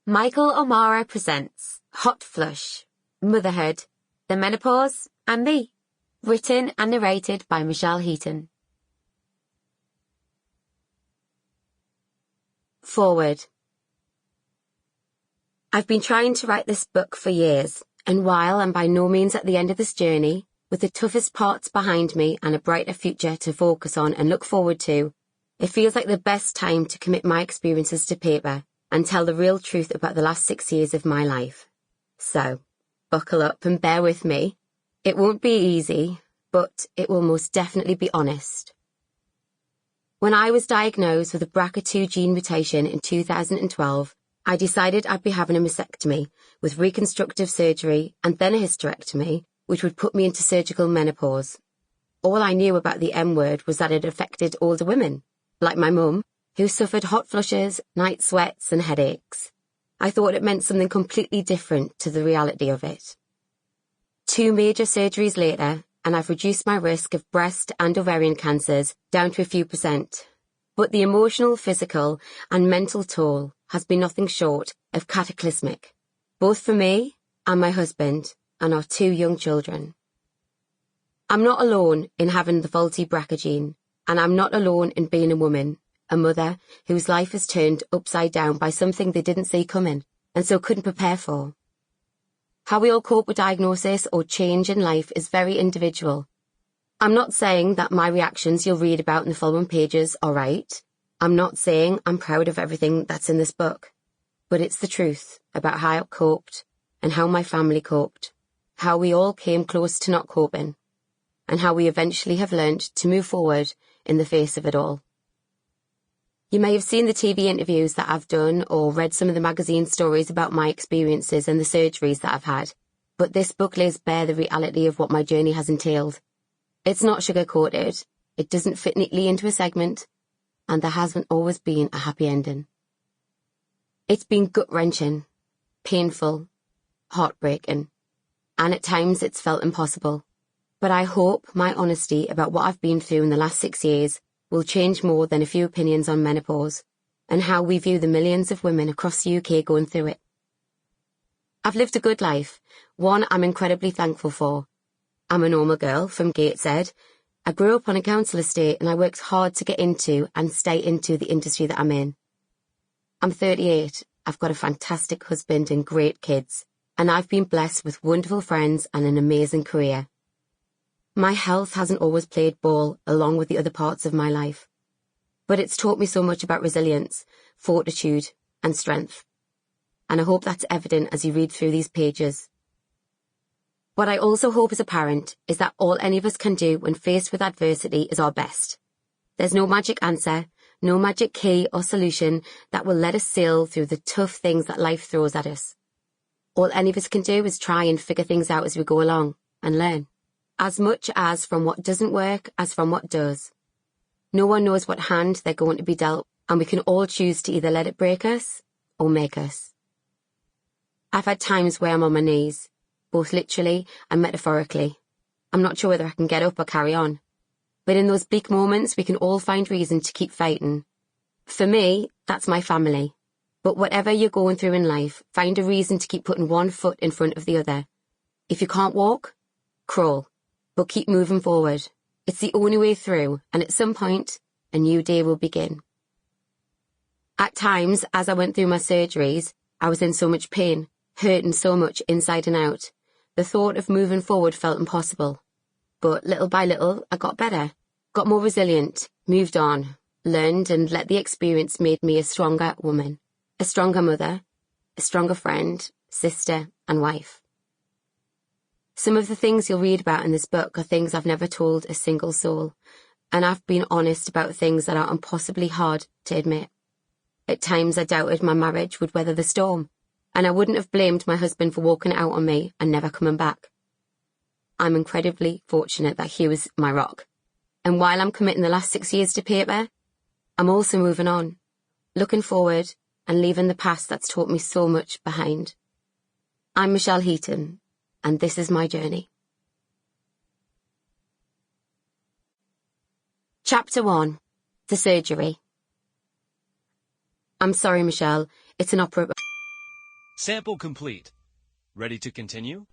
Michael O'Mara presents Hot Flush, Motherhood, the Menopause, and Me. Written and narrated by Michelle Heaton. Forward. I've been trying to write this book for years, and while I'm by no means at the end of this journey, with the toughest parts behind me and a brighter future to focus on and look forward to, it feels like the best time to commit my experiences to paper and tell the real truth about the last 6 years of my life. So, buckle up and bear with me. It won't be easy, but it will most definitely be honest. When I was diagnosed with a BRCA2 gene mutation in 2012, I decided I'd be having a mastectomy with reconstructive surgery and then a hysterectomy, which would put me into surgical menopause. All I knew about the M word was that it affected older women, like my mum, who suffered hot flushes, night sweats and headaches. I thought it meant something completely different to the reality of it. 2 major surgeries later, and I've reduced my risk of breast and ovarian cancers down to a few %. But the emotional, physical and mental toll has been nothing short of cataclysmic, both for me and my husband and our 2 young children. I'm not alone in having the faulty BRCA gene, and I'm not alone in being a woman, a mother whose life is turned upside down by something they didn't see coming and so couldn't prepare for. How we all cope with diagnosis or change in life is very individual. I'm not saying that my reactions you'll read about in the following pages are right. I'm not saying I'm proud of everything that's in this book. But it's the truth about how I coped and how my family coped, how we all came close to not coping, and how we eventually have learned to move forward in the face of it all. You may have seen the TV interviews that I've done or read some of the magazine stories about my experiences and the surgeries that I've had, but this book lays bare the reality of what my journey has entailed. It's not sugar-coated, it doesn't fit neatly into a segment, and there hasn't always been a happy ending. It's been gut-wrenching, painful, heartbreaking, and at times it's felt impossible. But I hope my honesty about what I've been through in the last 6 years will change more than a few opinions on menopause and how we view the millions of women across the UK going through it. I've lived a good life, one I'm incredibly thankful for. I'm a normal girl from Gateshead. I grew up on a council estate and I worked hard to get into and stay into the industry that I'm in. I'm 38, I've got a fantastic husband and great kids, and I've been blessed with wonderful friends and an amazing career. My health hasn't always played ball along with the other parts of my life, but it's taught me so much about resilience, fortitude and strength, and I hope that's evident as you read through these pages. What I also hope as a parent is that all any of us can do when faced with adversity is our best. There's no magic answer, no magic key or solution that will let us sail through the tough things that life throws at us. All any of us can do is try and figure things out as we go along and learn, as much as from what doesn't work as from what does. No one knows what hand they're going to be dealt, and we can all choose to either let it break us or make us. I've had times where I'm on my knees, both literally and metaphorically. I'm not sure whether I can get up or carry on. But in those bleak moments, we can all find reason to keep fighting. For me, that's my family. But whatever you're going through in life, find a reason to keep putting one foot in front of the other. If you can't walk, crawl. But keep moving forward. It's the only way through, and at some point, a new day will begin. At times, as I went through my surgeries, I was in so much pain, hurting so much inside and out. The thought of moving forward felt impossible. But little by little, I got better, got more resilient, moved on, learned and let the experience made me a stronger woman, a stronger mother, a stronger friend, sister and wife. Some of the things you'll read about in this book are things I've never told a single soul, and I've been honest about things that are impossibly hard to admit. At times I doubted my marriage would weather the storm, and I wouldn't have blamed my husband for walking out on me and never coming back. I'm incredibly fortunate that he was my rock, and while I'm committing the last 6 years to paper, I'm also moving on, looking forward and leaving the past that's taught me so much behind. I'm Michelle Heaton, and this is my journey. Chapter 1. The Surgery. I'm sorry, Michelle. It's an opera... Sample complete. Ready to continue?